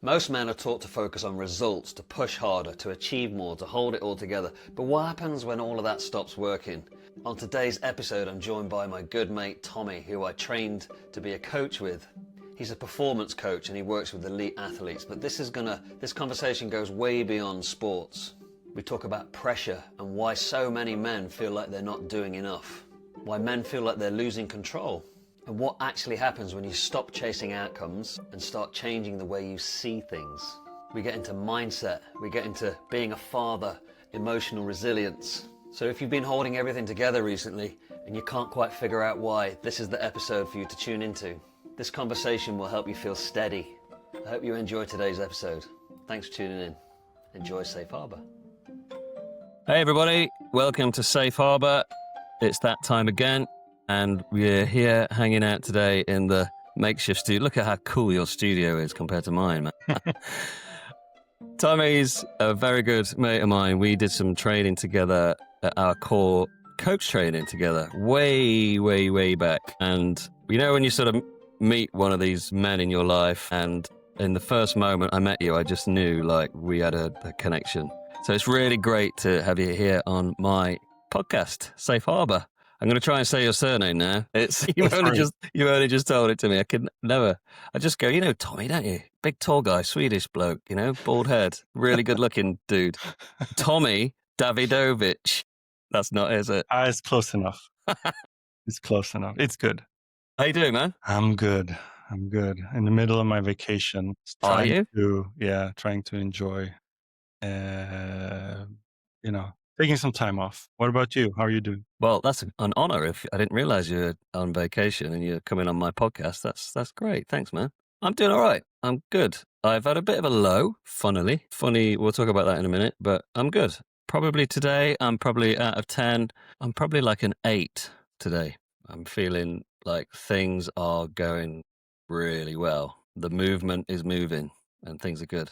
Most men are taught to focus on results, to push harder, to achieve more, to hold it all together. But what happens when all of that stops working? On today's episode, I'm joined by my good mate Tommy, who I trained to be a coach with. He's a performance coach and he works with elite athletes, but this conversation goes way beyond sports. We talk about pressure and why so many men feel like they're not doing enough. Why men feel like they're losing control. And what actually happens when you stop chasing outcomes and start changing the way you see things. We get into mindset, we get into being a father, emotional resilience. So if you've been holding everything together recently and you can't quite figure out why, this is the episode for you to tune into. This conversation will help you feel steady. I hope you enjoy today's episode. Thanks for tuning in. Enjoy Safe Harbour. Hey everybody, welcome to Safe Harbour. It's that time again. And we're here hanging out today in the makeshift studio. Look at how cool your studio is compared to mine, man. Tommy's a very good mate of mine. We did some training together at our core coach training together way back. And you know when you sort of meet one of these men in your life and in the first moment I met you, I just knew like we had a connection. So it's really great to have you here on my podcast, Safe Harbour. I'm going to try and say your surname now. You only just told it to me. I could never. I just go, you know Tommy, don't you? Big tall guy, Swedish bloke, you know, bald head, really good looking dude. Tommy Davidovic. That's not, is it? It's close enough. It's close enough. It's good. How you doing, man? I'm good. In the middle of my vacation. Are you? Trying to enjoy, taking some time off. What about you? How are you doing? Well, that's an honor. If I didn't realize you were on vacation and you're coming on my podcast, that's great. Thanks, man. I'm doing all right. I'm good. I've had a bit of a low, funny. We'll talk about that in a minute, but I'm good. Probably today, I'm probably out of 10. I'm probably like an 8 today. I'm feeling like things are going really well. The movement is moving and things are good.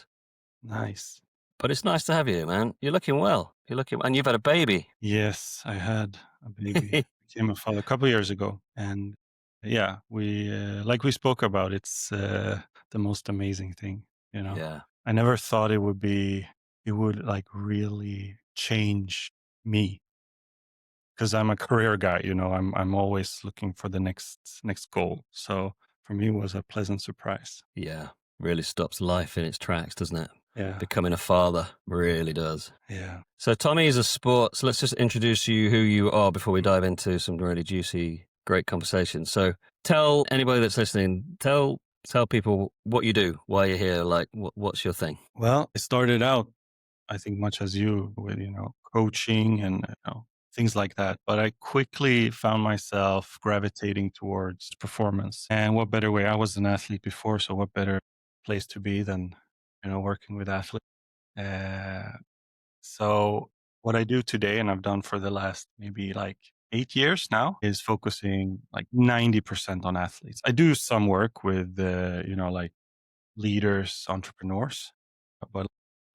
Nice. But it's nice to have you, man. You're looking well. And you've had a baby. Yes, I had a baby. Became a father a couple of years ago. And yeah, we like we spoke about, it's the most amazing thing, you know. Yeah. I never thought it would like really change me. Because I'm a career guy, you know, I'm always looking for the next goal. So for me, it was a pleasant surprise. Yeah, really stops life in its tracks, doesn't it? Yeah. Becoming a father really does. Yeah. So Tommy is a sport. So let's just introduce you who you are before we dive into some really juicy, great conversations. So tell anybody that's listening, tell people what you do, why you're here, like what's your thing? Well, it started out, I think, much as you with, coaching and things like that. But I quickly found myself gravitating towards performance. And what better way? I was an athlete before, so what better place to be than, working with athletes. So what I do today, and I've done for the last maybe like 8 years now, is focusing like 90% on athletes. I do some work with, like leaders, entrepreneurs, but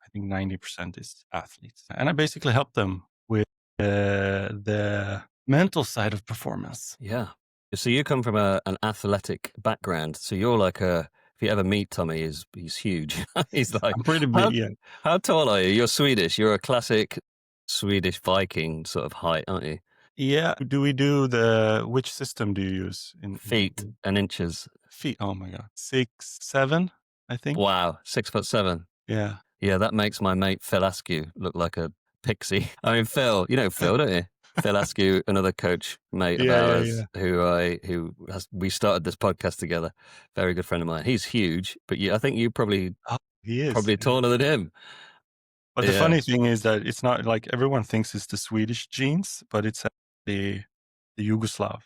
I think 90% is athletes. And I basically help them with the mental side of performance. Yeah. So you come from an athletic background. So you're like if you ever meet Tommy, he's huge. He's like, I'm pretty big, yeah. How tall are you? You're Swedish. You're a classic Swedish Viking sort of height, aren't you? Yeah. Which system do you use? Feet and inches. Feet. Oh my God. 6'7", I think. Wow. 6'7". Yeah. Yeah, that makes my mate Phil Askew look like a pixie. I mean, Phil, you know Phil, don't you? Phil Askew, another coach mate of ours, we started this podcast together. Very good friend of mine. He's huge, but I think you probably he is probably taller than him. But the funny thing is that it's not like everyone thinks it's the Swedish genes, but it's the Yugoslav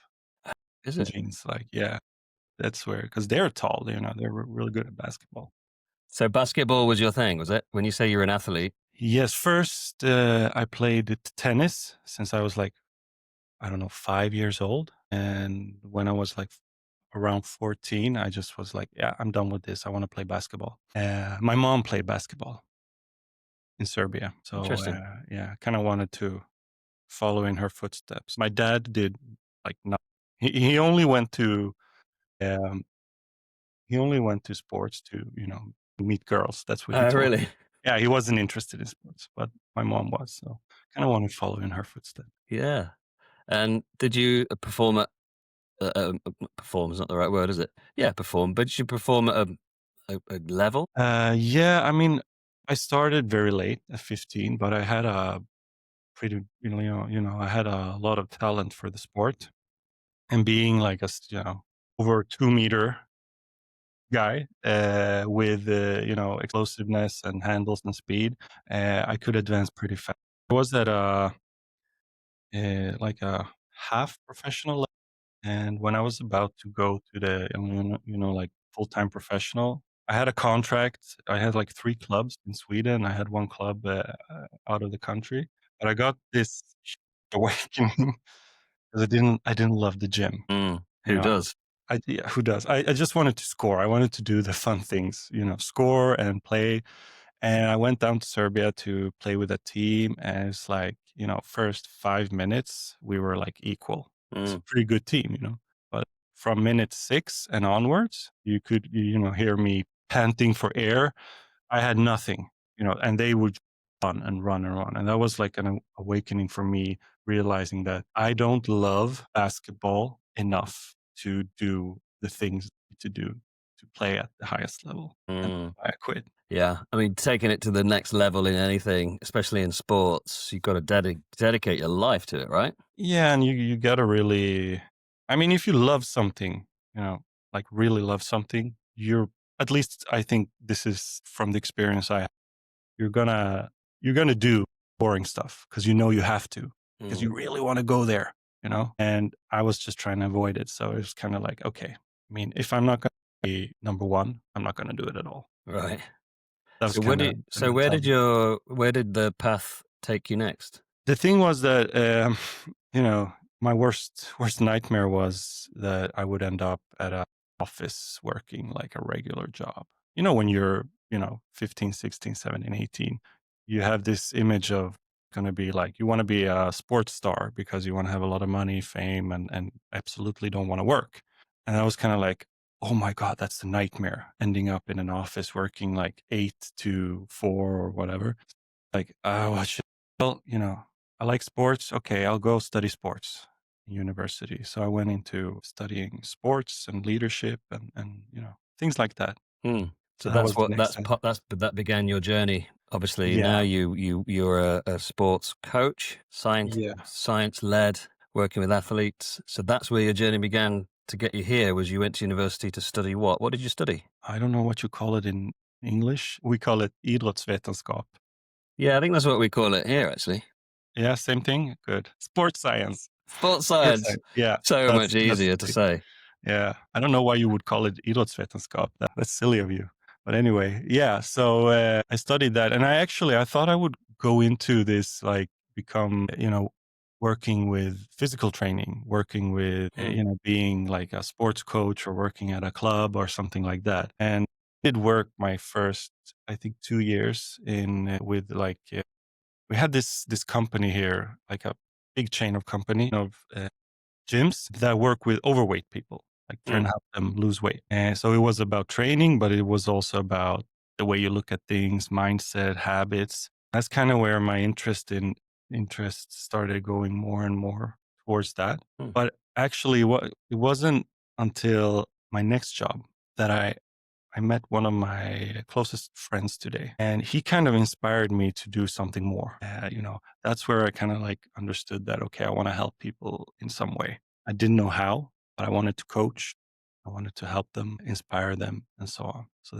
genes. Like, yeah, that's where, because they're tall, they're really good at basketball. So basketball was your thing, was it? When you say you're an athlete? Yes. First, I played tennis since I was like, I don't know, 5 years old. And when I was like around 14, I just was like, yeah, I'm done with this. I want to play basketball. My mom played basketball in Serbia. So, I kind of wanted to follow in her footsteps. My dad did like not. He only went to sports to to meet girls. That's what he Oh, told really? me. Yeah, he wasn't interested in sports, but my mom was. So kind of want to follow in her footsteps. Yeah. And did you perform at perform is not the right word, is it? Yeah, perform. But did you perform at a level? Yeah, I mean, I started very late at 15, but I had a pretty, I had a lot of talent for the sport, and being like over 2 meter guy with explosiveness and handles and speed, I could advance pretty fast. I was at like a half professional level, and when I was about to go to the like full-time professional, I had a contract. I had like 3 clubs in Sweden. I had 1 club out of the country, but I got this awakening because I didn't love the gym. Mm, You who know, does? yeah, who does? I just wanted to score. I wanted to do the fun things, score and play. And I went down to Serbia to play with a team. And it's like, first 5 minutes, we were like equal. It's a Mm, pretty good team, But from minute 6 and onwards, you could, hear me panting for air. I had nothing, and they would run and run and run. And that was like an awakening for me, realizing that I don't love basketball enough to do the things to do to play at the highest level. And mm. I quit. Yeah. I mean, taking it to the next level in anything, especially in sports, you've got to dedicate your life to it, right? Yeah, and you gotta really, I mean, if you love something, like really love something, you're, at least I think this is from the experience I, you're gonna you're gonna do boring stuff because you have to, because Mm, you really want to go there, And I was just trying to avoid it, so it was kind of like, okay, I mean, if I'm not gonna be number one, I'm not gonna do it at all. right. That was So where kind of did the so mentality. where did the path take you next? The thing was that, you know, my worst nightmare was that I would end up at a office working like a regular job. When you're, 15, 16, 17, 18, you have this image of going to be like, you want to be a sports star because you want to have a lot of money, fame, and absolutely don't want to work. And I was kind of like, oh my God, that's the nightmare, ending up in an office working like 8 to 4 or whatever. Like, oh, well, I like sports. Okay, I'll go study sports in university. So I went into studying sports and leadership and things like that. Hmm. So So that was the next step. that began your journey. Obviously, Yeah. now you're a sports coach, Yeah. science led, working with athletes. So that's where your journey began to get you here. Was you went to university to study what? What did you study? I don't know what you call it in English. We call it idrottsvetenskap. Yeah, I think that's what we call it here, actually. Yeah, same thing. Good. Sports science. Sports Sports science. science. Yeah, So much that's easier to say. yeah. I don't know why you would call it idrottsvetenskap. That's silly of you. But anyway, yeah. So I studied that, and I thought I would go into this, like, become, working with physical training, working with, Hmm. being like a sports coach or working at a club or something like that. And I did work my first, I think, 2 years in with like we had this company here, like a big chain of company of gyms that work with overweight people, like trying Hmm. to help them lose weight. And so it was about training, but it was also about the way you look at things, mindset, habits. That's kind of where my interest started going more and more towards that. Hmm. But actually, it wasn't until my next job that I met one of my closest friends today, and he kind of inspired me to do something more. That's where I kind of like understood that, okay, I want to help people in some way. I didn't know how, but I wanted to coach. I wanted to help them, inspire them, and so on. So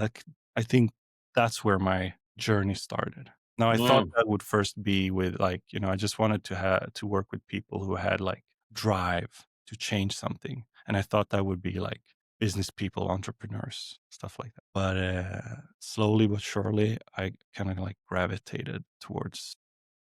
I think that's where my journey started. Now, I thought Hmm. that would first be with, like, I just wanted to work with people who had like drive to change something. And I thought that would be like business people, entrepreneurs, stuff like that. But slowly but surely, I kind of like gravitated towards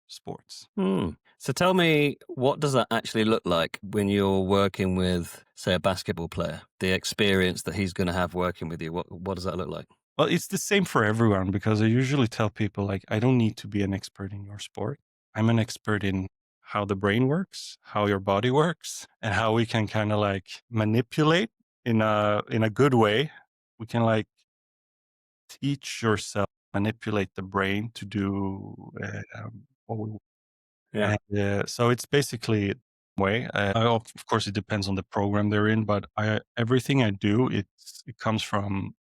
sports. Hmm. So tell me, what does that actually look like when you're working with, say, a basketball player? The experience that he's going to have working with you. What does that look like? Well, it's the same for everyone, because I usually tell people, like, I don't need to be an expert in your sport. I'm an expert in how the brain works, how your body works, and how we can kind of like manipulate in a good way. We can like teach yourself, manipulate the brain to do what we Yeah. and so it's basically way. Of course, it depends on the program they're in, but everything I do, it comes from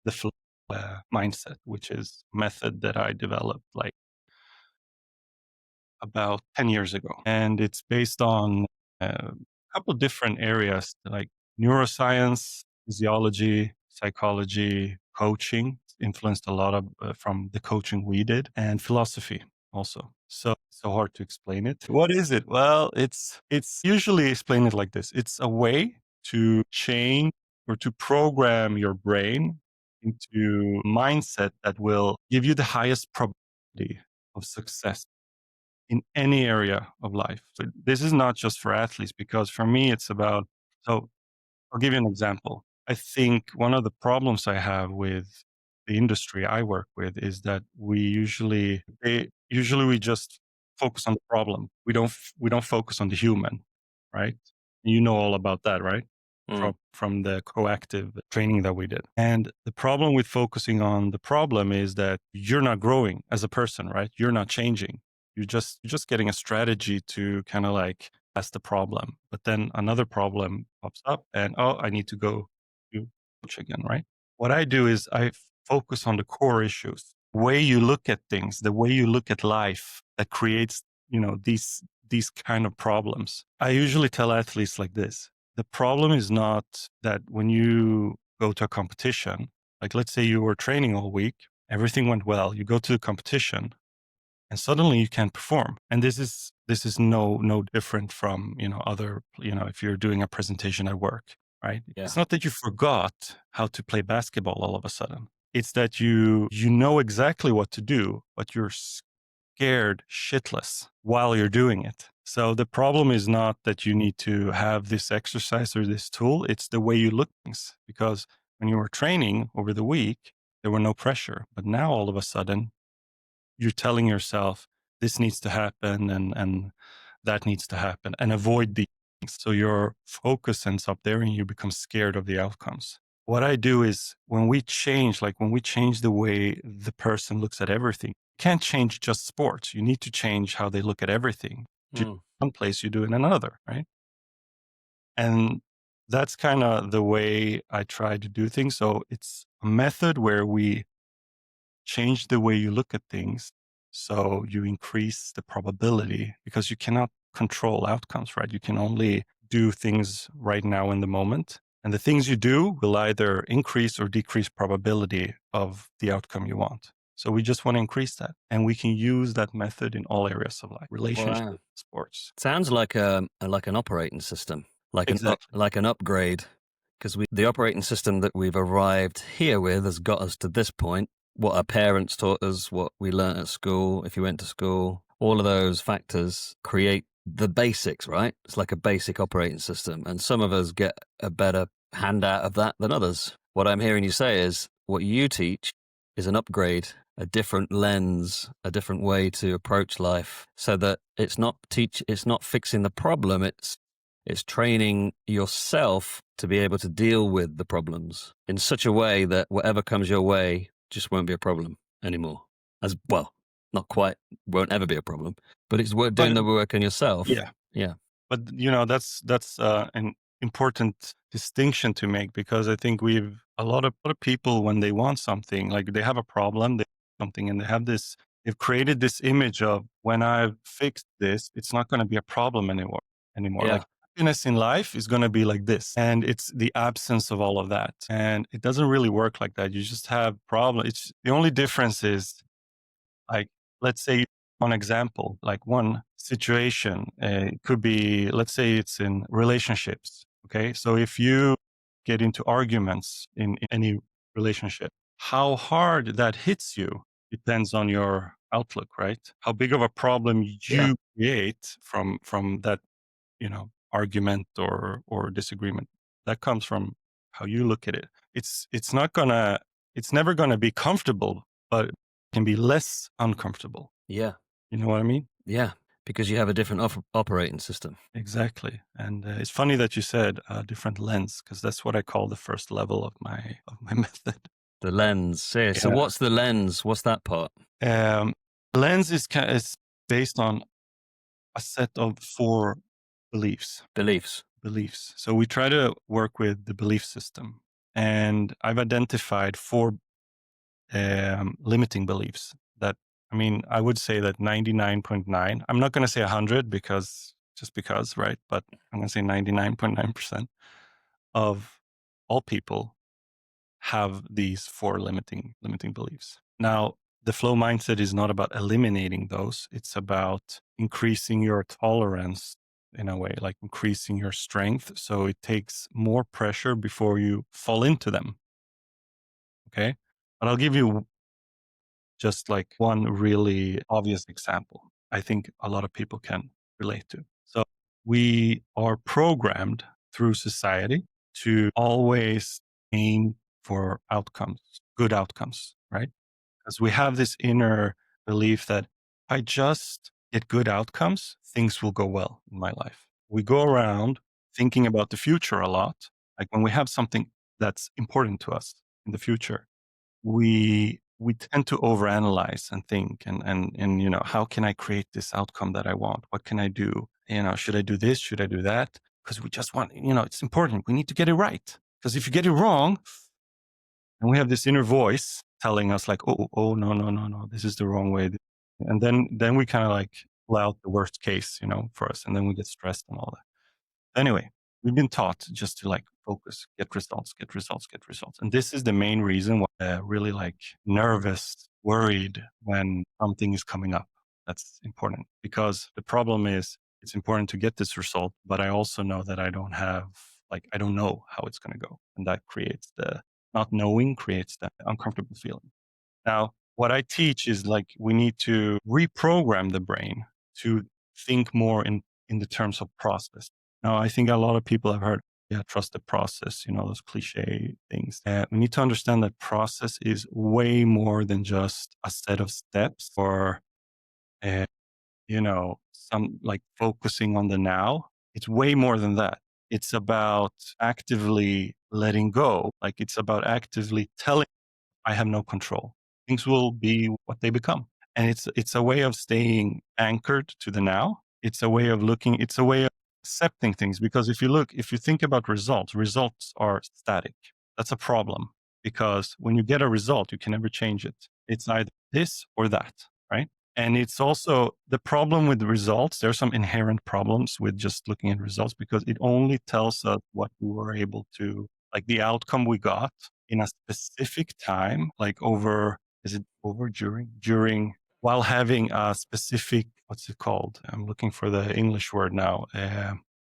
the mindset, which is method that I developed like about 10 years ago. And it's based on a couple different areas like neuroscience, physiology, psychology, coaching. Influenced a lot of from the coaching we did, and philosophy also. So hard to explain it. What is it? Well, it's usually explain it like this. It's a way to change or to program your brain into mindset that will give you the highest probability of success in any area of life. So this is not just for athletes, because for me, it's about, so I'll give you an example. I think one of the problems I have with the industry I work with is that usually we just focus on the problem. We don't focus on the human, right? You know all about that, right? Mm. From the proactive training that we did. And the problem with focusing on the problem is that you're not growing as a person, right? You're not changing. You're just getting a strategy to kind of like that's the problem. But then another problem pops up and, oh, I need to go to coach again, right? What I do is I focus on the core issues, the way you look at things, the way you look at life that creates, these kind of problems. I usually tell athletes like this. The problem is not that when you go to a competition, like let's say you were training all week, everything went well, you go to the competition, and suddenly you can't perform. And this is no different from other, if you're doing a presentation at work, right? Yeah. It's not that you forgot how to play basketball all of a sudden. It's that you know exactly what to do, but you're scared shitless while you're doing it. So the problem is not that you need to have this exercise or this tool, it's the way you look at things. Because when you were training over the week, there were no pressure, but now all of a sudden you're telling yourself this needs to happen and that needs to happen, and avoid these things. So your focus ends up there and you become scared of the outcomes. What I do is when we change the way the person looks at everything, you can't change just sports. You need to change how they look at everything. Do Mm. one place, you do in another, right? And that's kind of the way I try to do things. So it's a method where we change the way you look at things, so you increase the probability, because you cannot control outcomes, right? You can only do things right now in the moment. And the things you do will either increase or decrease probability of the outcome you want. So we just want to increase that. And we can use that method in all areas of life, relationships, Wow. sports. Sounds like like an operating system, Exactly. like an upgrade, because the operating system that we've arrived here with has got us to this point. What our parents taught us, what we learnt at school, if you went to school, all of those factors create the basics, right? It's like a basic operating system, and some of us get a better handout of that than others. What I'm hearing you say is what you teach is an upgrade, a different lens, a different way to approach life, so that it's not fixing the problem, it's training yourself to be able to deal with the problems in such a way that whatever comes your way just won't be a problem anymore. As well, not quite, won't ever be a problem, but it's worth But doing the work on yourself. yeah, Yeah. but that's an important distinction to make, because I think we've a lot of people, when they want something, like they have a problem, they want something, and they've created this image of, when I've fixed this, it's not going to be a problem anymore. Yeah. Like happiness in life is going to be like this, and it's the absence of all of that, and it doesn't really work like that. You just have problem. It's the only difference is, like, let's say one example, like one situation, it could be, let's say it's in relationships. Okay. So if you get into arguments in any relationship, how hard that hits you depends on your outlook, right? How big of a problem Yeah. you create from that, argument or disagreement. That comes from how you look at it. It's not gonna, it's never gonna be comfortable, but it can be less uncomfortable. Yeah. You know what I mean? Yeah. Because you have a different operating system. Exactly. And it's funny that you said a different lens, because that's what I call the first level of my method. The lens. Yeah. So Yeah. what's the lens? What's that part? Um, lens is based on a set of 4 beliefs. Beliefs. Beliefs. So we try to work with the belief system, and I've identified 4 limiting beliefs that, I mean, I would say that 99.9, I'm not going to say 100 because, right? But I'm going to say 99.9% of all people have these 4 limiting beliefs. Now, the flow mindset is not about eliminating those. It's about increasing your tolerance in a way, like increasing your strength. So it takes more pressure before you fall into them. Okay. But I'll give you just like one really obvious example I think a lot of people can relate to. So we are programmed through society to always aim for outcomes, good outcomes, right? Because we have this inner belief that if I just get good outcomes, things will go well in my life. We go around thinking about the future a lot. Like when we have something that's important to us in the future, we tend to overanalyze and think and how can I create this outcome that I want? What can I do? Should I do this? Should I do that? Because we just want, it's important. We need to get it right. Because if you get it wrong, and we have this inner voice telling us like, oh, no, this is the wrong way. And then we kind of like pull out the worst case, for us. And then we get stressed and all that. Anyway, we've been taught just to like focus, get results, get results, get results. And this is the main reason why I'm really like nervous, worried when something is coming up. That's important because the problem is it's important to get this result, but I also know that I don't know how it's going to go. And that creates not knowing creates that uncomfortable feeling. Now, what I teach is like we need to reprogram the brain to think more in the terms of process. Now, I think a lot of people have heard, trust the process, those cliche things. We need to understand that process is way more than just a set of steps or, uh, some like focusing on the now. It's way more than that. It's about actively letting go. Like it's about actively telling I have no control. Things will be what they become. And it's a way of staying anchored to the now. It's a way of it's a way of accepting things. Because if you think about results are static. That's a problem because when you get a result, you can never change it. It's either this or that, right? And it's also the problem with the results. There's some inherent problems with just looking at results because it only tells us what we were able to, like the outcome we got in a specific time, like during, while having a specific, what's it called? I'm looking for the English word now.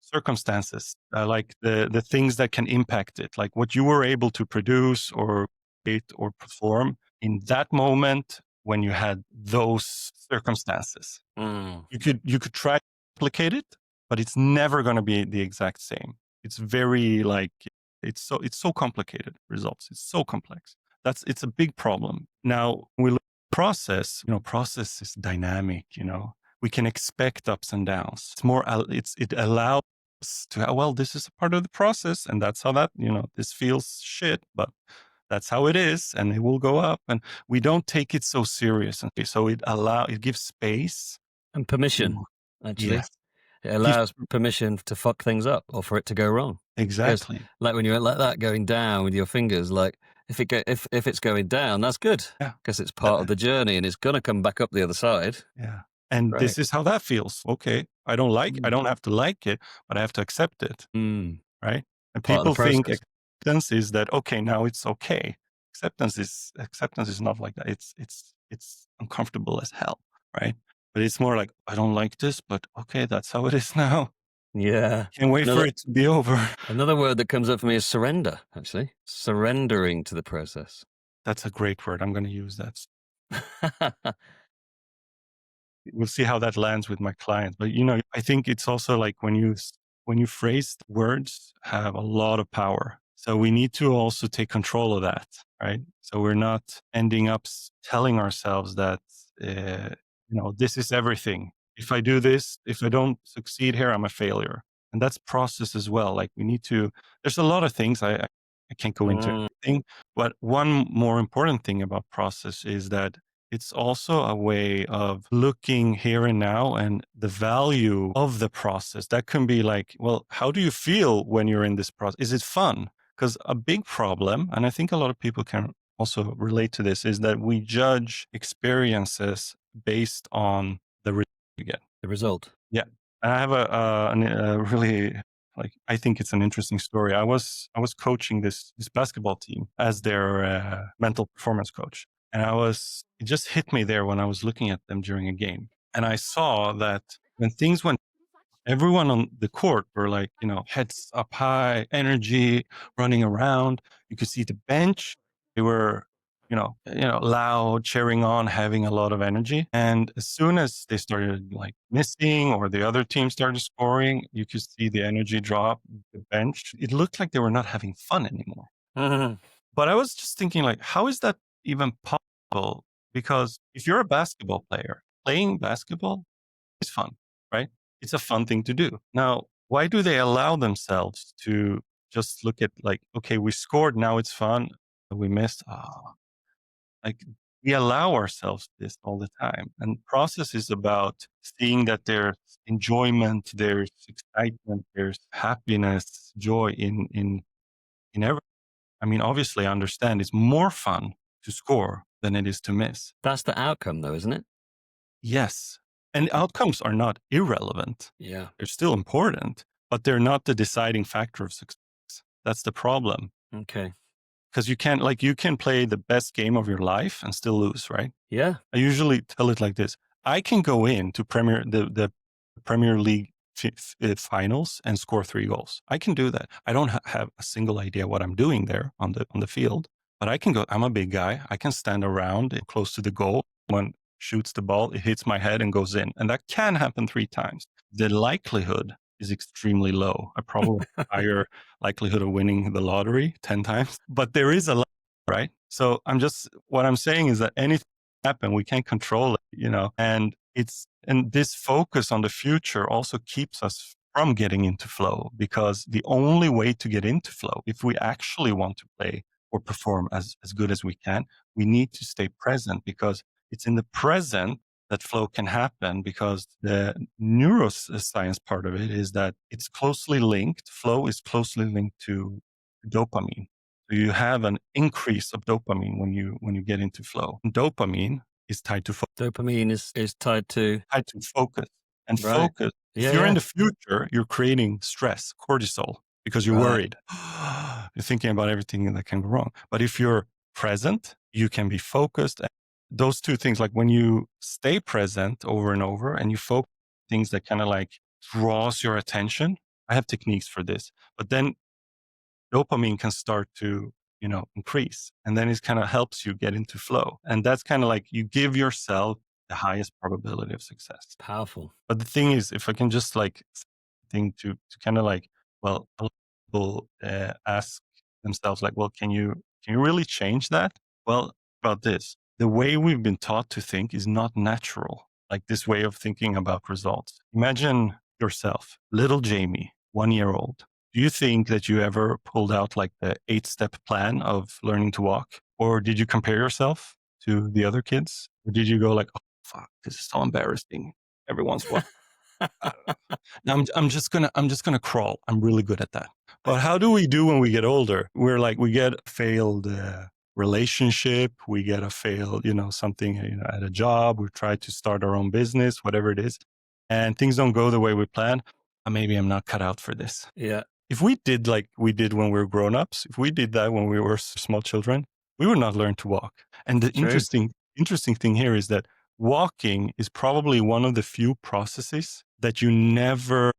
Circumstances, like the things that can impact it, like what you were able to produce or create or perform in that moment when you had those circumstances. You could try to replicate it, but it's never going to be the exact same. It's very like it's so complicated. Results. It's so complex. It's a big problem. Now we look at process. Process is dynamic. We can expect ups and downs. It allows us to, well, this is a part of the process, and that's how that this feels shit, but that's how it is, and it will go up. And we don't take it so serious. Okay, so it gives space and permission. Actually, yes, it allows permission to fuck things up or for it to go wrong. Exactly. Like when you're like that going down with your fingers, like if it's going down, that's good. Yeah. Because it's part of the journey and it's gonna come back up the other side. Yeah. And Right. This is how that feels. Okay. I don't have to like it, but I have to accept it. Right. And Part of the people think process. acceptance is that, okay, now it's okay. Acceptance is not like that. It's uncomfortable as hell. Right. But it's more like, I don't like this, but okay, that's how it is now. Yeah. Can't wait for it to be over. Another word that comes up for me is surrender, actually. Surrendering to the process. That's a great word. I'm going to use that. We'll see how that lands with my clients. But I think it's also like when you phrase words have a lot of power. So we need to also take control of that, right? So we're not ending up telling ourselves that this is everything. If I do this, if I don't succeed here, I'm a failure. And that's process as well. Like we need to. There's a lot of things. I can't go into Mm. everything. But one more important thing about process is that it's also a way of looking here and now and the value of the process. That can be like, well, how do you feel when you're in this process? Is it fun? Because a big problem, and I think a lot of people can also relate to this, is that we judge experiences based on the result you get. The result. Yeah. And I have a really, like, I think it's an interesting story. I was coaching this basketball team as their mental performance coach. And it just hit me there when I was looking at them during a game. And I saw that when things went, everyone on the court were like, heads up high, energy, running around. You could see the bench. They were, loud, cheering on, having a lot of energy. And as soon as they started like missing or the other team started scoring, you could see the energy drop, the bench. It looked like they were not having fun anymore. Mhm. But I was just thinking, like, how is that even possible? Because if you're a basketball player, playing basketball is fun, right? It's a fun thing to do. Now, why do they allow themselves to just look at like, okay, we scored, now it's fun, we missed. Like we allow ourselves this all the time. And process is about seeing that there's enjoyment, there's excitement, there's happiness, joy in every. I mean, obviously, I understand it's more fun to score than it is to miss. That's the outcome, though, isn't it? Yes. And outcomes are not irrelevant. Yeah. They're still important, but they're not the deciding factor of success. That's the problem. Okay. Because you can play the best game of your life and still lose, right? Yeah. I usually tell it like this. I can go into the Premier League finals and score 3 goals. I can do that. I don't have a single idea what I'm doing there on the field, but I can go. I'm a big guy. I can stand around close to the goal. When shoots the ball, it hits my head and goes in, and that can happen 3 times. The likelihood is extremely low. I probably have a higher likelihood of winning the lottery 10 times, but there is a, right? So what I'm saying is that anything happen, we can't control it, and this focus on the future also keeps us from getting into flow, because the only way to get into flow, if we actually want to play or perform as good as we can, we need to stay present, because it's in the present that flow can happen, because the neuroscience part of it is that it's closely linked. Flow is closely linked to dopamine. So you have an increase of dopamine when you get into flow. Dopamine is tied to Dopamine is tied to. focus. And Right. focus, if Yeah. you're in Yeah. the future, you're creating stress, cortisol, because you're Right. worried. You're thinking about everything that can go wrong. But if you're present, you can be focused. Those two things, like when you stay present over and over and you focus on things that kind of like draws your attention. I have techniques for this, but then dopamine can start to, increase. And then it kind of helps you get into flow. And that's kind of like you give yourself the highest probability of success. Powerful. But the thing is, if I can just like think to kind of like, well, a lot of people ask themselves like, well, can you really change that? Well, about this, the way we've been taught to think is not natural. Like this way of thinking about results. Imagine yourself, little Jamie, 1 year old. Do you think that you ever pulled out like the 8-step plan of learning to walk? Or did you compare yourself to the other kids? Or did you go like, oh, fuck, this is so embarrassing. Everyone's walking. I'm just gonna crawl. I'm really good at that. But how do we do when we get older? We get a failed relationship. We get a failed, something, at a job. We try to start our own business, whatever it is, and things don't go the way we plan. Maybe I'm not cut out for this. Yeah. If we did like we did when we were grown-ups, if we did that when we were small children, we would not learn to walk. And the True. interesting thing here is that walking is probably one of the few processes that you never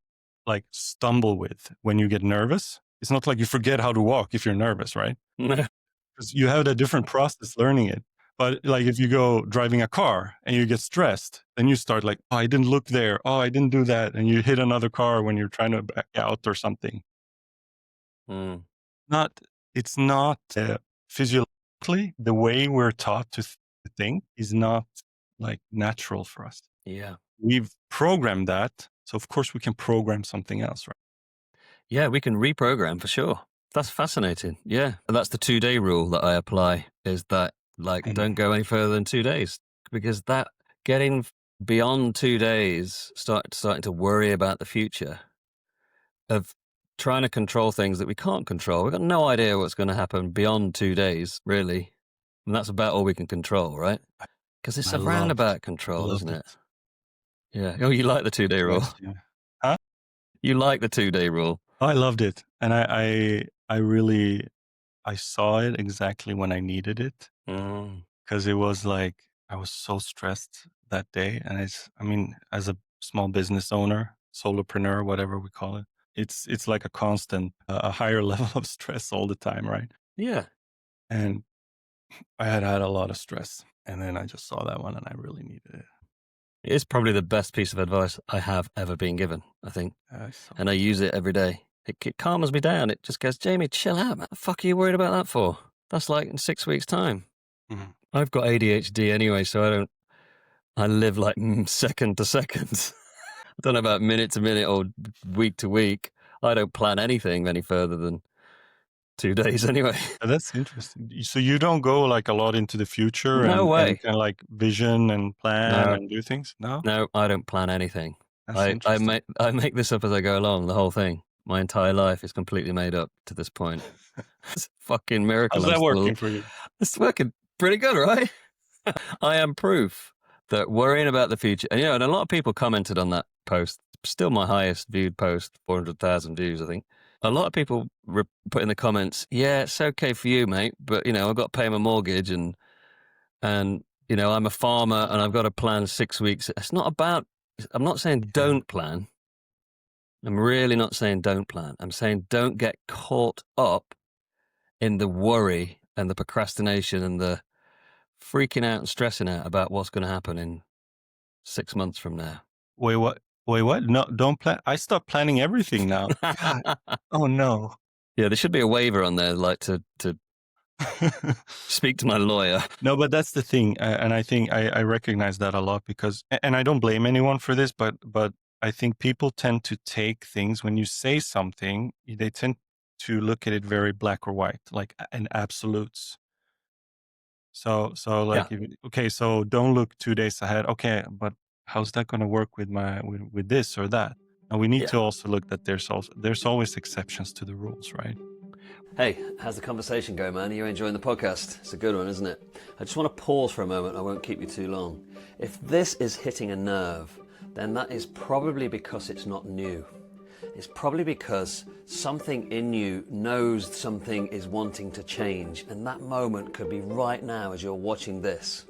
like stumble with when you get nervous. It's not like you forget how to walk if you're nervous, right? No. Because you have a different process learning it. But like if you go driving a car and you get stressed, then you start like, oh, I didn't look there. Oh, I didn't do that. And you hit another car when you're trying to back out or something. Mm. It's not physiologically, the way we're taught to think is not like natural for us. Yeah. We've programmed that. So of course we can program something else, right? Yeah. We can reprogram for sure. That's fascinating. Yeah. And that's the 2-day rule that I apply, is that, like, don't go any further than 2 days, because that getting beyond 2 days, starting to worry about the future, of trying to control things that we can't control. We've got no idea what's going to happen beyond 2 days, really. And that's about all we can control, right? Because it's I a roundabout control, isn't it? it. Yeah. Oh, you like the 2-day rule? Yes, yeah. Huh? You like the 2-day rule? I loved it, and I really saw it exactly when I needed it, because it was like I was so stressed that day, and I mean, as a small business owner, solopreneur, whatever we call it, it's like a constant, a higher level of stress all the time, right? Yeah. And I had a lot of stress, and then I just saw that one, and I really needed it. It's probably the best piece of advice I have ever been given, I think. And I use it every day. It calms me down. It just goes, Jamie, chill out, man. What the fuck are you worried about that for? That's like in 6 weeks' time. Mhm. I've got ADHD anyway, so I live like second to second. I don't know about minute to minute or week to week. I don't plan anything any further than 2 days anyway. That's interesting. So you don't go like a lot into the future No and way. kind of like vision and plan No. and do things? No? No, I don't plan anything. That's I interesting. make this up as I go along, the whole thing. My entire life is completely made up to this point. It's a fucking miracle. How's that working for you? It's working pretty good, right? I am proof that worrying about the future, and and a lot of people commented on that post. Still my highest viewed post, 400,000 views, I think. A lot of people put in the comments, yeah, it's okay for you, mate, but I've got to pay my mortgage, and I'm a farmer and I've got to plan 6 weeks. It's not about, I'm not saying don't plan. I'm really not saying don't plan. I'm saying don't get caught up in the worry and the procrastination and the freaking out and stressing out about what's going to happen in 6 months from now. Wait, what? Wait, what? No, don't plan. I stopped planning everything now. God. Oh no. Yeah, there should be a waiver on there, like to speak to my lawyer. No, but that's the thing, and I think I recognize that a lot, because, and I don't blame anyone for this, but I think people tend to take things, when you say something, they tend to look at it very black or white, like in absolutes. So like, okay, so don't look 2 days ahead. Okay, but how's that going to work with with this or that? And we need to also look that there's always exceptions to the rules, right? Hey, how's the conversation going, man? Are you enjoying the podcast? It's a good one, isn't it? I just want to pause for a moment. I won't keep you too long. If this is hitting a nerve, then that is probably because it's not new. It's probably because something in you knows something is wanting to change, and that moment could be right now as you're watching this.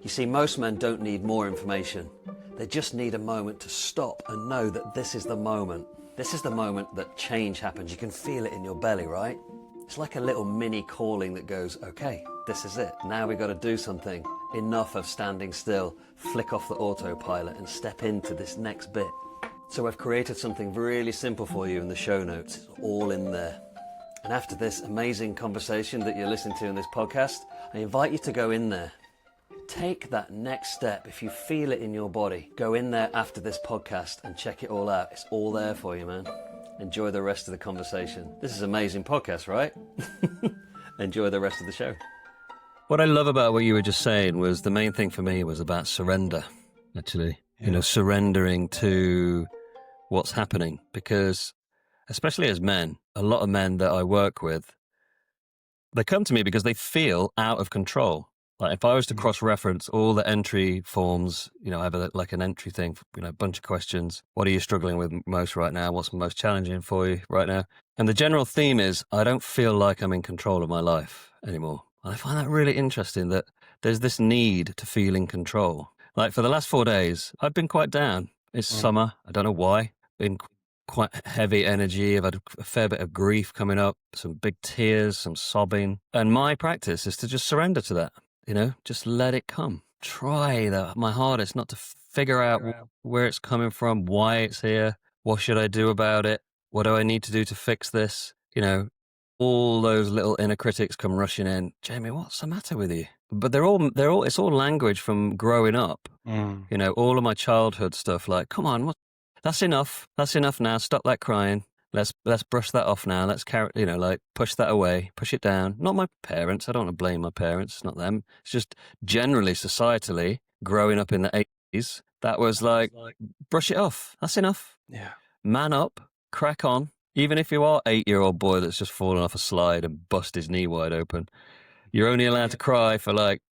You see, most men don't need more information. They just need a moment to stop and know that this is the moment. This is the moment that change happens. You can feel it in your belly, right? It's like a little mini calling that goes, okay, this is it. Now we've got to do something. Enough of standing still, flick off the autopilot and step into this next bit. So I've created something really simple for you in the show notes. It's all in there. And after this amazing conversation that you're listening to in this podcast, I invite you to go in there. Take that next step. If you feel it in your body, go in there after this podcast and check it all out. It's all there for you, man. Enjoy the rest of the conversation. This is an amazing podcast, right? Enjoy the rest of the show. What I love about what you were just saying was, the main thing for me was about surrender, actually. Yeah. Surrendering to what's happening. Because, especially as men, a lot of men that I work with, they come to me because they feel out of control. Like, if I was to cross-reference all the entry forms, I have an entry thing, a bunch of questions. What are you struggling with most right now? What's most challenging for you right now? And the general theme is, I don't feel like I'm in control of my life anymore. And I find that really interesting, that there's this need to feel in control. Like, for the last 4 days, I've been quite down. It's summer. I don't know why. Been quite heavy energy. I've had a fair bit of grief coming up, some big tears, some sobbing. And my practice is to just surrender to that. Just let it come. Try my hardest not to figure out where it's coming from, why it's here, what should I do about it, what do I need to do to fix this? All those little inner critics come rushing in. Jamie, what's the matter with you? But it's all language from growing up. All of my childhood stuff, like, come on, that's enough. That's enough now. Stop that crying. Let's brush that off now. Let's carry, like push that away, push it down. Not my parents. I don't want to blame my parents. It's not them. It's just generally societally growing up in the 80s. That was like, brush it off. That's enough. Yeah. Man up, crack on. Even if you are 8-year-old boy that's just fallen off a slide and bust his knee wide open, you're only allowed to cry for like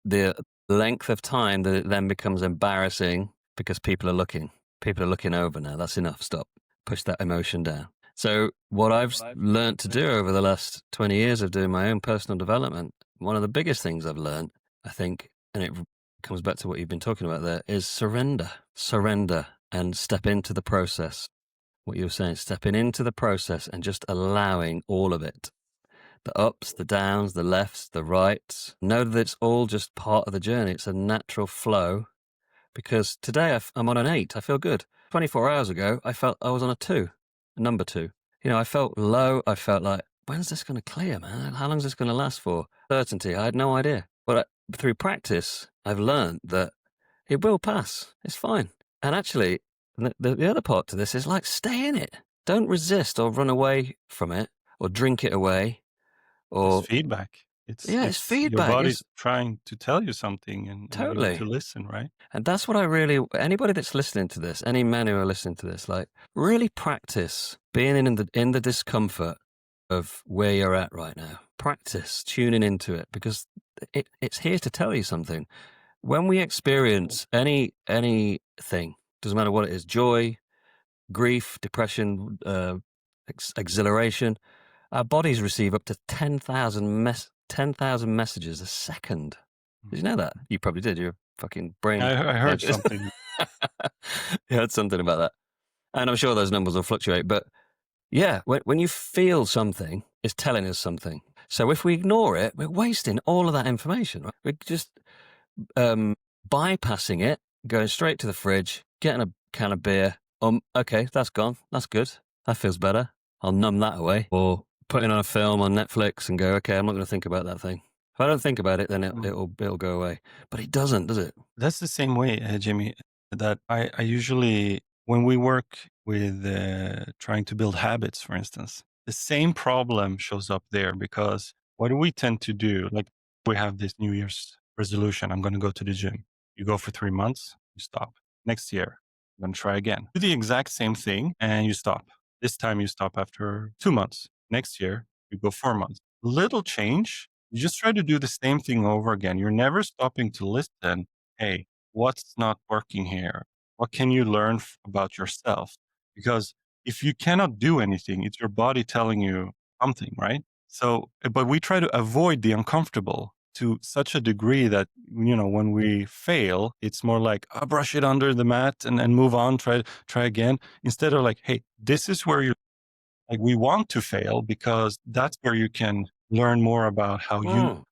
the length of time that it then becomes embarrassing because people are looking. People are looking over now. That's enough. Stop. Push that emotion down. So what I've learned to do over the last 20 years of doing my own personal development, one of the biggest things I've learned, I think, and it comes back to what you've been talking about there, is surrender. Surrender and step into the process. What you were saying, stepping into the process and just allowing all of it. The ups, the downs, the lefts, the rights. Know that it's all just part of the journey. It's a natural flow. Because today I'm on an 8. I feel good. 24 hours ago, I felt I was on a 2, a number 2. I felt low. I felt like, when's this going to clear, man? How long is this going to last for? Certainty. I had no idea. But through practice, I've learned that it will pass. It's fine. And actually, the other part to this is like, stay in it. Don't resist or run away from it or drink it away. It's feedback. It's feedback. Your body's trying to tell you something, and totally. you need to listen, right? And that's what anybody that's listening to this, any men who are listening to this, like really practice being in the discomfort of where you're at right now. Practice tuning into it, because it's here to tell you something. When we experience anything, doesn't matter what it is, joy, grief, depression, exhilaration, our bodies receive up to 10,000 messages a second. Did you know that? You probably did. Your fucking brain. I heard something. You heard something about that. And I'm sure those numbers will fluctuate. But yeah, when you feel something, it's telling us something. So if we ignore it, we're wasting all of that information. Right? We're just bypassing it, going straight to the fridge, getting a can of beer. Okay, that's gone. That's good. That feels better. I'll numb that away. Or putting on a film on Netflix and go, okay, I'm not going to think about that thing. If I don't think about it, then it'll go away. But it doesn't, does it? That's the same way, Jamie, that I usually, when we work with trying to build habits, for instance, the same problem shows up there, because what do we tend to do? Like, we have this New Year's resolution. I'm going to go to the gym. You go for 3 months, you stop. Next year, I'm going to try again. Do the exact same thing and you stop. This time you stop after 2 months. Next year, you go 4 months. Little change. You just try to do the same thing over again. You're never stopping to listen. Hey, what's not working here? What can you learn about yourself? Because if you cannot do anything, it's your body telling you something, right? So, but we try to avoid the uncomfortable to such a degree that, when we fail, it's more like, brush it under the mat and move on, try again, instead of like, hey, this is where like, we want to fail, because that's where you can learn more about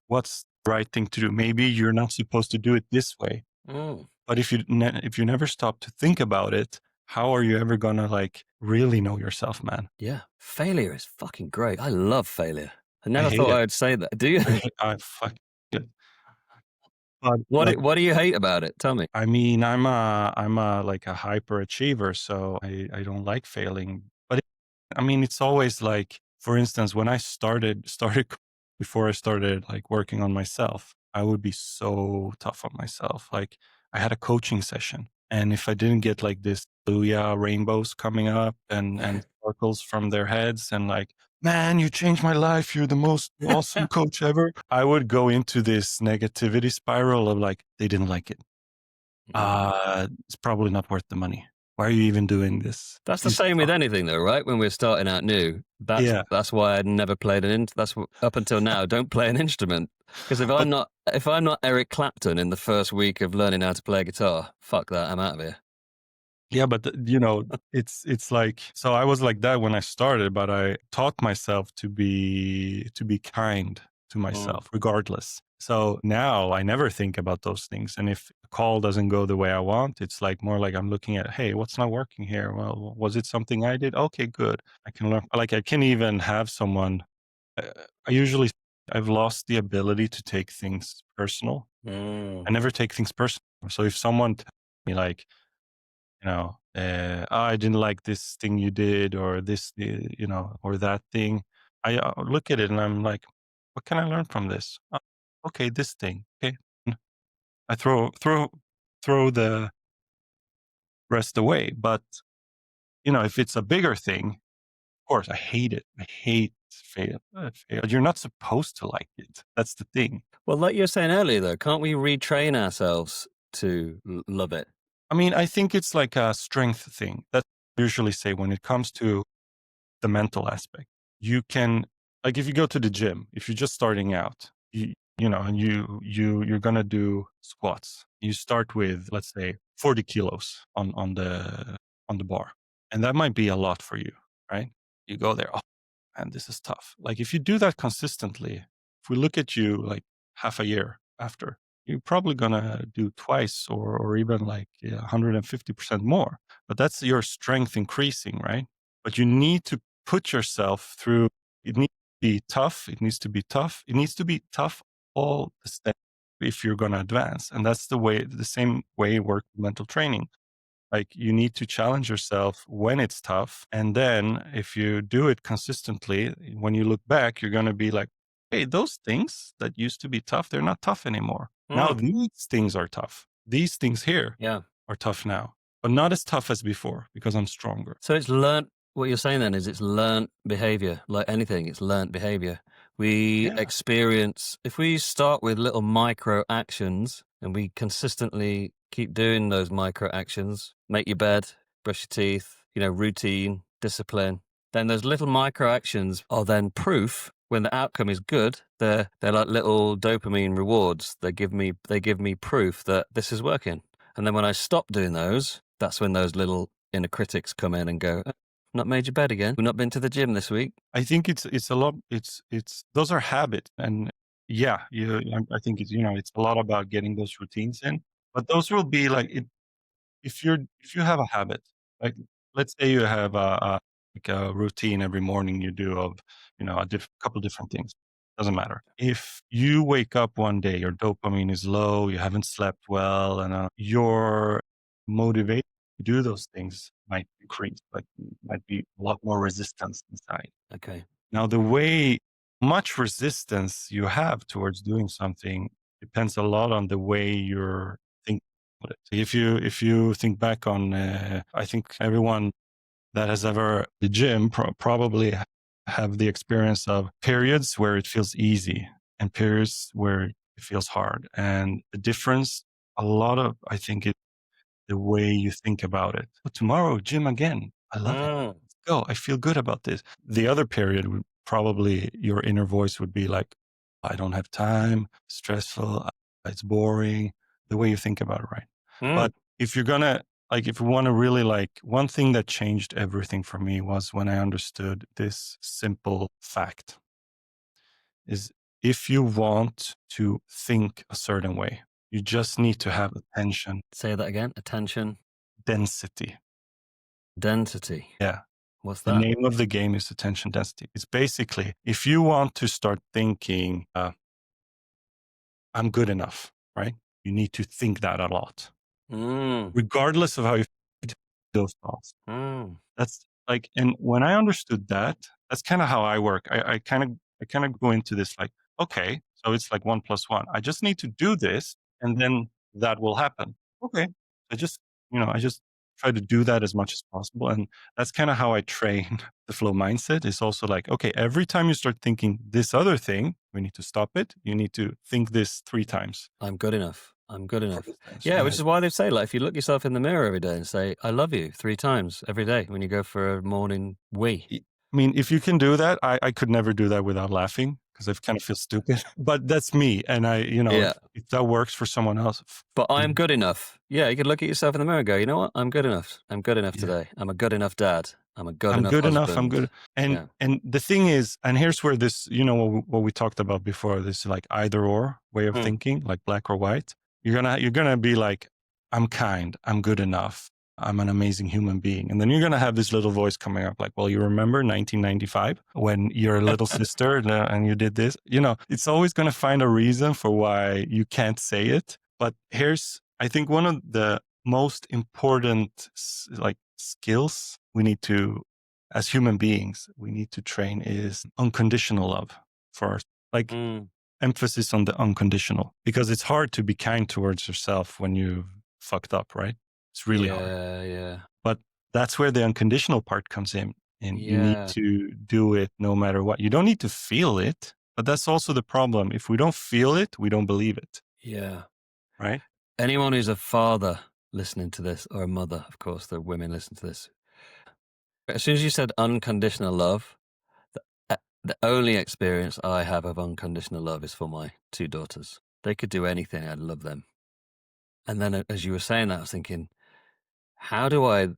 what's the right thing to do. Maybe you're not supposed to do it this way. But if you never stop to think about it, how are you ever gonna like really know yourself, man? Yeah, failure is fucking great. I love failyer. I never thought I would say that. Do you? I fucking it. What do you hate about it? Tell me. I mean, I'm a like a hyperachiever, so I don't like failing. But I mean, it's always like, for instance, when I started before I started like working on myself, I would be so tough on myself. Like, I had a coaching session, and if I didn't get like this hallelujah rainbows coming up and sparkles from their heads, and like, man, you changed my life, you're the most awesome coach ever, I would go into this negativity spiral of like, they didn't like it. It's probably not worth the money. Why are you even doing this? That's the same with anything, though, right? When we're starting out new, that's why I never played up until now. Don't play an instrument, because if I'm not Eric Clapton in the first week of learning how to play guitar, fuck that, I'm out of here. Yeah, but it's like, so I was like that when I started, but I taught myself to be kind to myself, regardless. So now I never think about those things. And if a call doesn't go the way I want, it's like more like I'm looking at, hey, what's not working here? Well, was it something I did? Okay, good. I can learn. Like, I can even have someone. I've lost the ability to take things personal. I never take things personal. So if someone tells me like, I didn't like this thing you did, or this, or that thing. I look at it and I'm like, what can I learn from this? Okay, this thing. Okay, I throw the rest away. But if it's a bigger thing, of course, I hate it. I hate fail. You're not supposed to like it. That's the thing. Well, like you were saying earlier, though, can't we retrain ourselves to love it? I mean, I think it's like a strength thing. That's what I usually say when it comes to the mental aspect. You can, like, if you go to the gym, if you're just starting out, and you're gonna do squats. You start with, let's say, 40 kilos on the bar, and that might be a lot for you, right? You go there, oh, and this is tough. Like, if you do that consistently, if we look at you like half a year after, you're probably gonna do twice or even like 150% more. But that's your strength increasing, right? But you need to put yourself through. It needs to be tough. It needs to be tough. It needs to be tough all the steps if you're gonna advance. And that's the same way it works with mental training. Like, you need to challenge yourself when it's tough. And then if you do it consistently, when you look back, you're going to be like, hey, those things that used to be tough, they're not tough anymore. Now these things are tough. These things here Yeah. are tough now, but not as tough as before because I'm stronger. So it's learnt. What you're saying then is it's learnt behavior. Like anything, it's learnt behavior. We Yeah. experience, if we start with little micro actions and we consistently keep doing those micro actions, make your bed, brush your teeth, routine, discipline, then those little micro actions are then proof when the outcome is good. They're like little dopamine rewards. They give me proof that this is working. And then when I stop doing those, that's when those little inner critics come in and go, not made your bed again. We've not been to the gym this week. I think it's a lot. It's those are habits, and yeah, I think it's a lot about getting those routines in. But those will be like it, if you have a habit, like, let's say you have like a routine every morning you do of couple different things. Doesn't matter. If you wake up one day, your dopamine is low, you haven't slept well, and your motivation to do those things might increase. Like, might be a lot more resistance inside. Okay. Now, the way much resistance you have towards doing something depends a lot on the way you're thinking about it. So if you think back on, I think everyone that has ever the gym probably have the experience of periods where it feels easy and periods where it feels hard. And the difference, I think, it the way you think about it. So tomorrow, gym again. I love it. Let's go. I feel good about this. The other period would probably, your inner voice would be like, I don't have time, stressful, it's boring, the way you think about it, right? But if you're gonna, if you want to really, one thing that changed everything for me was when I understood this simple fact is, if you want to think a certain way, you just need to have attention Say that again. Attention. density. Density. Yeah. What's The that? name of the game is attention density. It's basically, if you want to start thinking, I'm good enough, right? You need to think that a lot, regardless of how you feel those thoughts. That's like, and when I understood that, that's kind of how I work. I kind of go into this like, okay, so it's like 1+1. I just need to do this, and then that will happen. Okay, I just try to do that as much as possible, and that's kind of how I train the flow mindset. Is also like, okay, every time you start thinking this other thing, we need to stop it. You need to think this 3 times. I'm good enough. I'm good enough. 4 times. Yeah, which is why they say, like, if you look yourself in the mirror every day and say, I love you 3 times every day when you go for a morning wee. I mean, if you can do that, I could never do that without laughing because I kind of feel stupid. But that's me, and if that works for someone else. But I'm good enough. Yeah, you could look at yourself in the mirror and go, you know what? I'm good enough. I'm good enough today. I'm a good enough dad. I'm a good enough husband. I'm good. And the thing is, and here's where this, what we talked about before, this like either or way of thinking, like black or white. You're gonna be like, I'm kind, I'm good enough, I'm an amazing human being. And then you're going to have this little voice coming up like, well, you remember 1995 when your little sister and you did this? It's always going to find a reason for why you can't say it. But here's, I think, one of the most important skills we need to, as human beings, we need to train is unconditional love for our, like emphasis on the unconditional, because it's hard to be kind towards yourself when you've fucked up, right? It's really hard. Yeah. But that's where the unconditional part comes in. And you need to do it no matter what. You don't need to feel it, but that's also the problem. If we don't feel it, we don't believe it. Yeah. Right? Anyone who's a father listening to this, or a mother, of course, the women listen to this. As soon as you said unconditional love, the only experience I have of unconditional love is for my 2 daughters. They could do anything, I'd love them. And then as you were saying that, I was thinking, how do I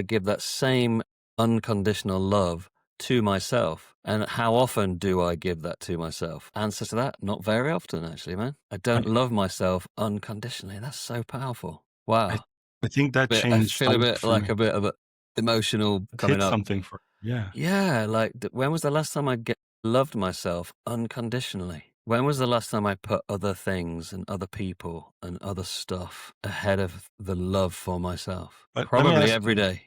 give that same unconditional love to myself? And how often do I give that to myself? Answer to that, not very often, actually, man. I don't love myself unconditionally. That's so powerful. Wow. I think that I changed feel a a lot bit for like me. a bit of a emotional It coming hit up. something for, yeah. Yeah, like when was the last time I loved myself unconditionally? When was the last time I put other things and other people and other stuff ahead of the love for myself? But Probably every day. let me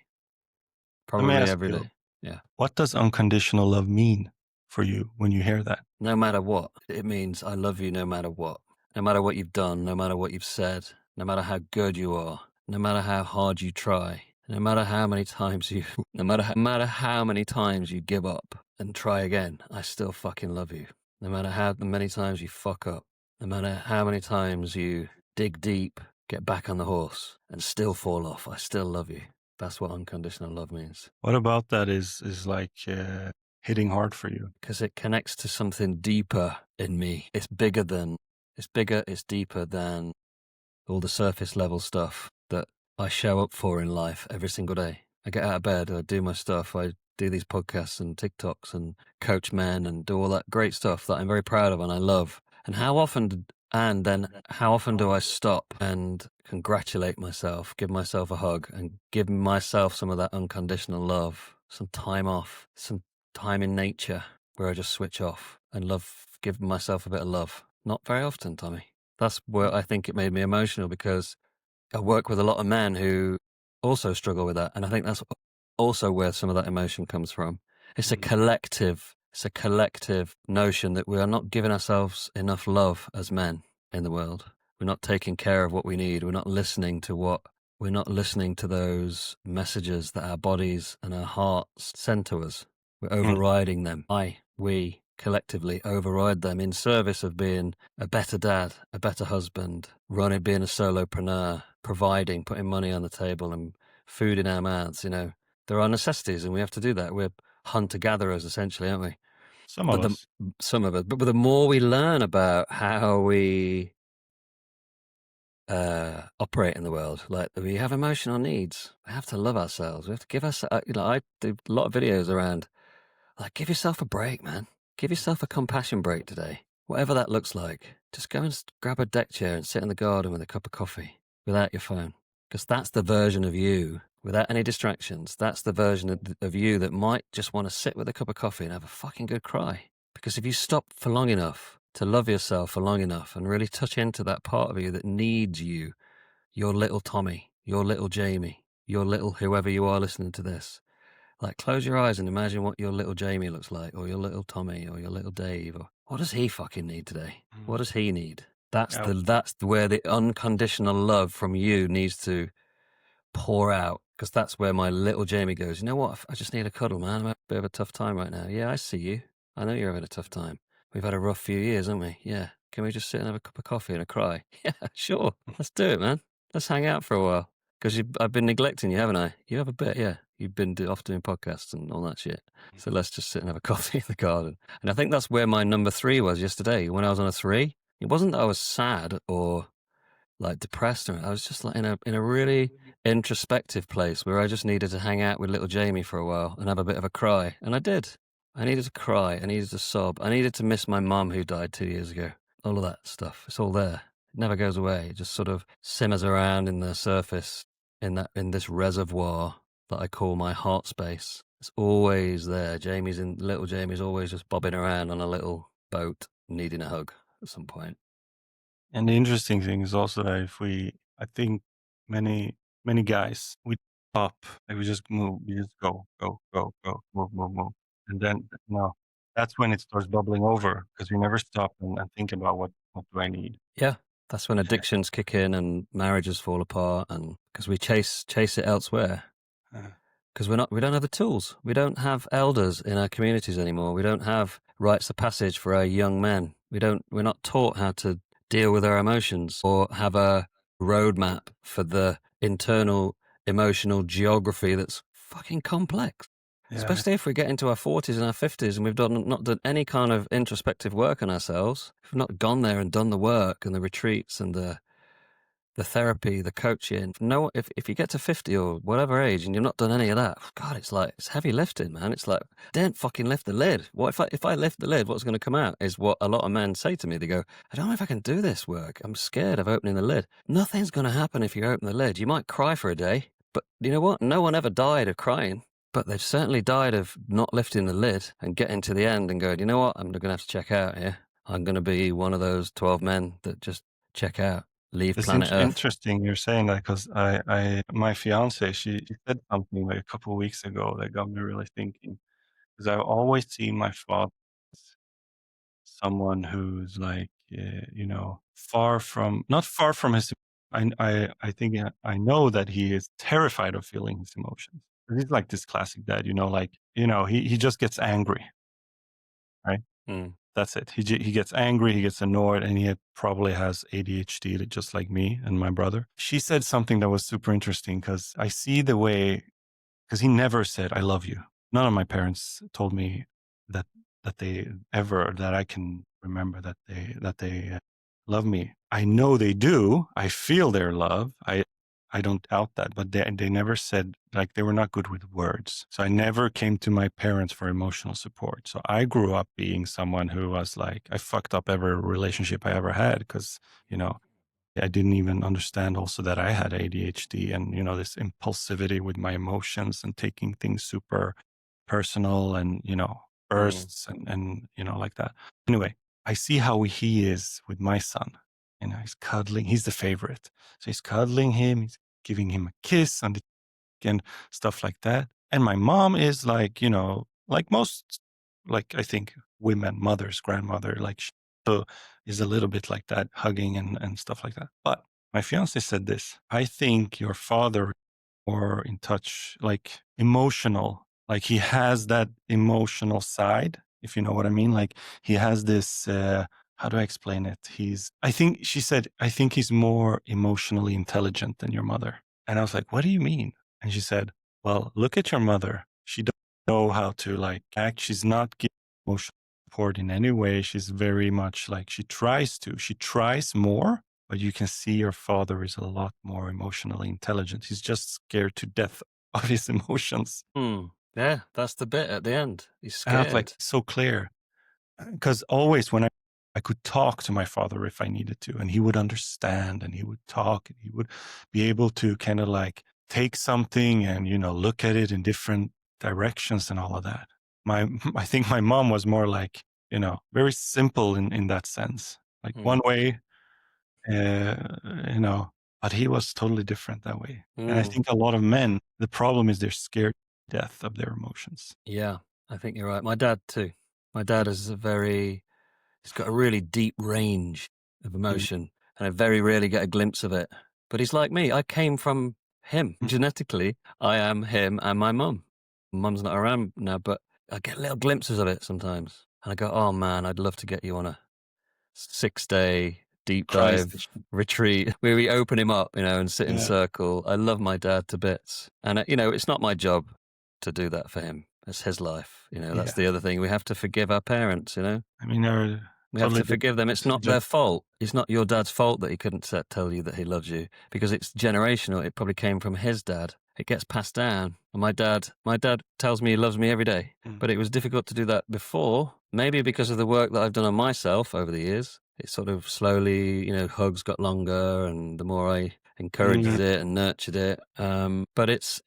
Probably ask every you, day. Yeah. what does unconditional love mean for you when you hear that? No matter what, it means I love you no matter what. No matter what you've done, no matter what you've said, no matter how good you are, no matter how hard you try, no matter how many times you, no matter how many times you give up and try again, I still fucking love you. No matter how many times you fuck up, no matter how many times you dig deep, get back on the horse and still fall off, I still love you. That's what unconditional love means. What about that is like hitting hard for you? Because it connects to something deeper in me. It's bigger, it's deeper than all the surface level stuff that I show up for in life every single day. I get out of bed, I do my stuff, I do these podcasts and TikToks and coach men and do all that great stuff that I'm very proud of and I love. And how often do I stop and congratulate myself, give myself a hug and give myself some of that unconditional love, some time off, some time in nature where I just switch off and give myself a bit of love. Not very often, Tommy. That's where I think it made me emotional, because I work with a lot of men who also struggle with that. And I think that's also where some of that emotion comes from. It's a collective notion that we are not giving ourselves enough love as men in the world. We're not taking care of what we need. We're not listening to those messages that our bodies and our hearts send to us. We're overriding them. We collectively override them in service of being a better dad, a better husband, being a solopreneur, providing, putting money on the table and food in our mouths. There are necessities and we have to do that. We're hunter-gatherers essentially, aren't we? Some of us. Some of us. But the more we learn about how we operate in the world, like we have emotional needs, we have to love ourselves. We have to give ourselves, I do a lot of videos around, like, give yourself a break, man. Give yourself a compassion break today. Whatever that looks like. Just go and grab a deck chair and sit in the garden with a cup of coffee without your phone. Because that's the version of you, without any distractions. That's the version of you that might just want to sit with a cup of coffee and have a fucking good cry. Because if you stop for long enough to love yourself for long enough and really touch into that part of you that needs you, your little Tommy, your little Jamie, your little whoever you are listening to this, like, close your eyes and imagine what your little Jamie looks like, or your little Tommy, or your little Dave, or what does he fucking need today? What does he need? That's where the unconditional love from you needs to pour out, because that's where my little Jamie goes, you know what? I just need a cuddle, man. I'm having a bit of a tough time right now. Yeah, I see you. I know you're having a tough time. We've had a rough few years, haven't we? Yeah. Can we just sit and have a cup of coffee and a cry? Yeah, sure. Let's do it, man. Let's hang out for a while. Because I've been neglecting you, haven't I? You have a bit, yeah. You've been off doing podcasts and all that shit. So let's just sit and have a coffee in the garden. And I think that's where my number 3 was yesterday. When I was on a 3, it wasn't that I was sad or like depressed, or I was just like in a really introspective place where I just needed to hang out with little Jamie for a while and have a bit of a cry. And I did. I needed to cry. I needed to sob. I needed to miss my mum who died 2 years ago. All of that stuff. It's all there. It never goes away. It just sort of simmers around in the surface in this reservoir that I call my heart space. It's always there. Little Jamie's always just bobbing around on a little boat needing a hug at some point. And the interesting thing is also that I think many many guys, we stop, like we just move, we just go, go, go, go, move, move, move. And then, no, that's when it starts bubbling over because we never stop and think about what do I need. Yeah, that's when addictions kick in and marriages fall apart, and because we chase it elsewhere. Uh, Because we don't have the tools. We don't have elders in our communities anymore. We don't have rites of passage for our young men. We're not taught how to deal with our emotions or have a roadmap for the internal emotional geography that's fucking complex. yeah, Especially if we get into our 40s and our 50s and we've not done any kind of introspective work on ourselves. If we've not gone there and done the work and the retreats and the therapy, the coaching. No, if you get to 50 or whatever age and you've not done any of that, God, it's heavy lifting, man. It's like, don't fucking lift the lid. What if I lift the lid, what's going to come out is what a lot of men say to me. They go, I don't know if I can do this work. I'm scared of opening the lid. Nothing's going to happen if you open the lid. You might cry for a day, but you know what? No one ever died of crying. But they've certainly died of not lifting the lid and getting to the end and going, you know what? I'm going to have to check out here. I'm going to be one of those 12 men that just check out. Leave it's planet Earth. interesting you're saying that because my fiance, she said something like a couple of weeks ago that got me really thinking. Because I always see my father as someone who's like, not far from his. I think I know that he is terrified of feeling his emotions. He's like this classic dad, like he just gets angry, right? Mm. That's it. He gets angry, he gets annoyed, and he probably has ADHD, just like me and my brother. She said something that was super interesting because I see the way, because he never said I love you. None of my parents told me that that I can remember that they love me. I know they do. I feel their love. I don't doubt that, but they never said, like, they were not good with words. So I never came to my parents for emotional support. So I grew up being someone who was like, I fucked up every relationship I ever had because, I didn't even understand also that I had ADHD and, this impulsivity with my emotions and taking things super personal and, Mm. bursts and, like that. Anyway, I see how he is with my son. He's cuddling. He's the favorite. So he's cuddling him. He's giving him a kiss on the cheek and stuff like that. And my mom is like, like most, like I think women, mothers, grandmother, like so is a little bit like that, hugging and stuff like that. But my fiance said this: I think your father more in touch, like emotional, like he has that emotional side, if you know what I mean. Like he has this, how do I explain it? She said, I think he's more emotionally intelligent than your mother. And I was like, what do you mean? And she said, well, look at your mother. She doesn't know how to like act. She's not giving emotional support in any way. She's very much like, she tries more, but you can see your father is a lot more emotionally intelligent. He's just scared to death of his emotions. Yeah, that's the bit at the end. He's And I was like, scared. so clear. Because always when I could talk to my father if I needed to, and he would understand and he would talk and he would be able to kind of like take something and, look at it in different directions and all of that. I think my mom was more like, very simple in that sense, like one Mm. way, uh, you know, but he was totally different that way. And I Mm. think a lot of men, the problem is they're scared to death of their emotions. Yeah, I think you're right. My dad too. My dad is he's got a really deep range of Mm, emotion, and I very rarely get a glimpse of it. But he's like me. I came from him. mm, Genetically, I am him and my mum. Mum's not around now, but I get little glimpses of it sometimes. And I go, oh man, I'd love to get you on a 6-day deep cry dive station. retreat where we open him up, and sit in Yeah. circle. I love my dad to bits. And, it's not my job to do that for him. It's his life. That's Yeah. the other thing. We have to forgive our parents. I mean, they're We have totally to different. forgive them. It's You not just, their fault. It's not your dad's fault that he couldn't tell you that he loves you because it's generational. It probably came from his dad. It gets passed down. And my dad tells me he loves me every day, mm, but it was difficult to do that before. Maybe because of the work that I've done on myself over the years. It sort of slowly, hugs got longer, and the more I encouraged mm, it and nurtured it. But it's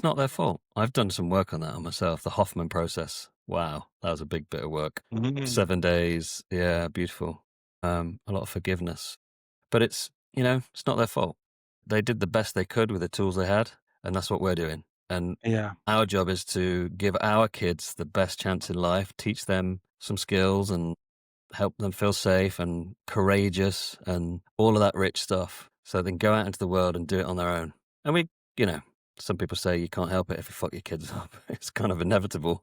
not their fault. I've done some work on that on myself. The Hoffman process. Wow, that was a big bit of work. mm. 7 days. Yeah, beautiful. A lot of forgiveness. But it's not their fault. they did the best they could with the tools they had, and that's what we're doing. And Yeah. our job is to give our kids the best chance in life, teach them some skills and help them feel safe and courageous and all of that rich stuff so they can go out into the world and do it on their own. And we, you know, some people say you can't help it if you fuck your kids up. It's kind of inevitable.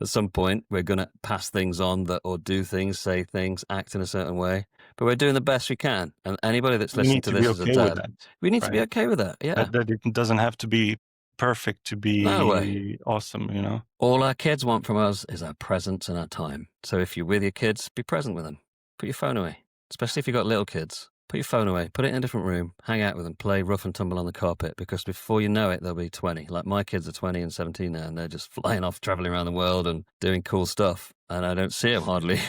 At some point, we're going to pass things on that, or do things, say things, act in a certain way. But we're doing the best we can. And anybody that's We listening need to to be this as a okay with dad, that, we need to be right? okay with that. Yeah. That it doesn't have to be perfect to No way. be awesome, you know? All our kids want from us is our presence and our time. So if you're with your kids, be present with them. Put your phone away, especially if you've got little kids. Put your phone away, put it in a different room, hang out with them, play rough and tumble on the carpet, because before you know it, they'll be 20. Like my kids are 20 and 17 now, and they're just flying off, traveling around the world and doing cool stuff. And I don't see them hardly.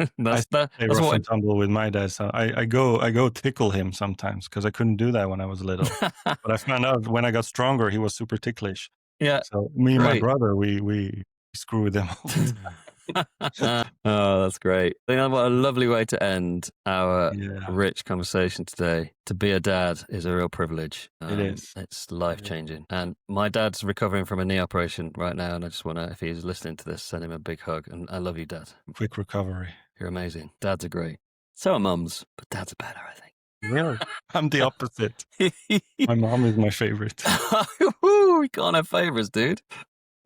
I play That's rough what and tumble with my dad. So I go tickle him sometimes because I couldn't do that when I was little. But I found out when I got stronger, he was super ticklish. Yeah, So me and my great. brother, we screw with them all the time. Oh, that's great. You know, what a lovely way to end our Yeah, rich conversation today. To be a dad is a real privilege. it is. It's life-changing. And my dad's recovering from a knee operation right now, and I just want to, if he's listening to this, send him a big hug. And I love you, Dad. Quick recovery. You're amazing. Dads are great. So are mums, but dads are better, I think. Really? I'm the opposite. My mom is my favorite. We can't have favorites, dude.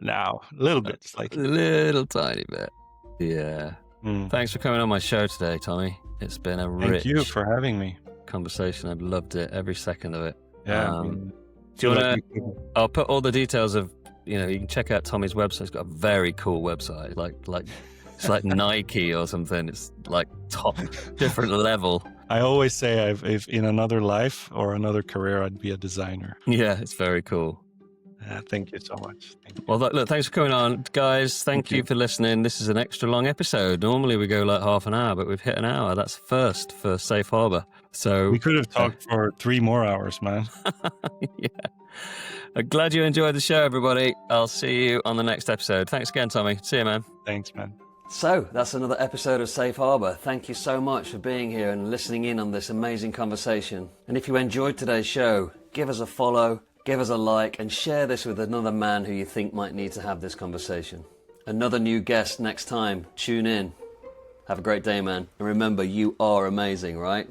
Now, a little bit, A slightly. little tiny bit. Yeah. Mm. Thanks for coming on my show today, Tommy. It's been a Thank rich you for having me. conversation. I've loved it, every second of it. Yeah. Do you want to? I'll put all the details of, you know, you can check out Tommy's website. It's got a very cool website, like it's like Nike or something. It's like top, different level. I always say if in another life or another career, I'd be a designer. Yeah, it's very cool. Thank you so much. Thank you. Well, look, thanks for coming on, guys. Thank you for listening. This is an extra long episode. Normally we go like half an hour, but we've hit an hour. That's first for Safe Harbour. So We could have talked for 3 more hours, man. yeah. I'm glad you enjoyed the show, everybody. I'll see you on the next episode. Thanks again, Tommy. See you, man. Thanks, man. So that's another episode of Safe Harbour. Thank you so much for being here and listening in on this amazing conversation. And if you enjoyed today's show, give us a follow, give us a like, and share this with another man who you think might need to have this conversation. Another new guest next time. Tune in. Have a great day, man. And remember, you are amazing, right?